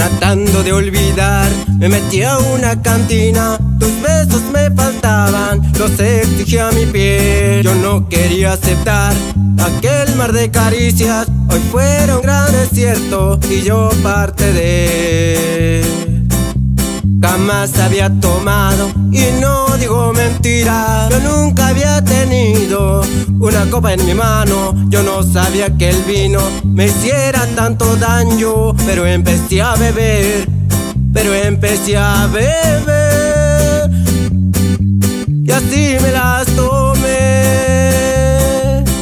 Tratando de olvidar, me metí a una cantina. Tus besos me faltaban, los exigí a mi piel. Yo no quería aceptar aquel mar de caricias. Hoy fuera un gran desierto y yo parte de él. Jamás había tomado y no digo mentira. Yo nunca había tenido una copa en mi mano. Yo no sabía que el vino me hiciera tanto daño. Pero empecé a beber, y así me las tomé.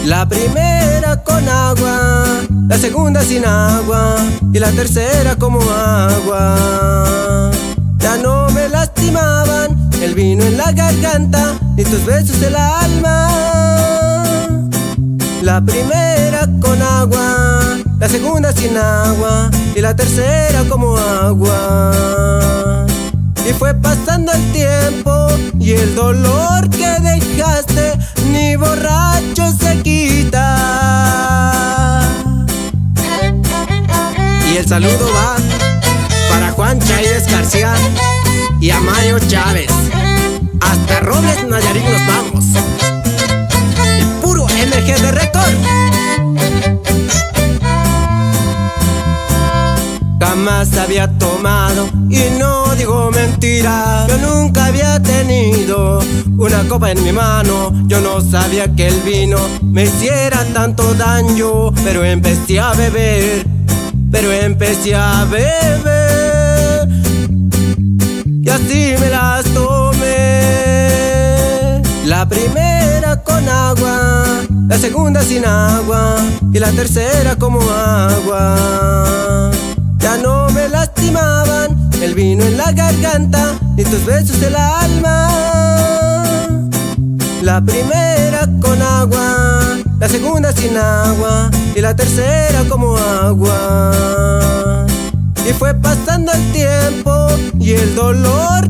La primera con agua, la segunda sin agua y la tercera como agua. Ya no me lastimaban el vino en la garganta ni tus besos el alma. La primera con agua, la segunda sin agua y la tercera como agua. Y fue pasando el tiempo y el dolor que dejaste ni borracho se quita. Y el saludo va para Juan Chávez García y a Mario Chávez. Hasta Robles, Nayarit nos vamos. El puro MG de Record. Jamás había tomado y no digo mentira. Yo nunca había tenido una copa en mi mano. Yo no sabía que el vino me hiciera tanto daño. Pero empecé a beber, y así me las tomé. La primera con agua, la segunda sin agua y la tercera como agua. Ya no me lastimaban el vino en la garganta ni tus besos el alma. La primera con agua, la segunda sin agua y la tercera como agua. Y fue pasando el tiempo y el dolor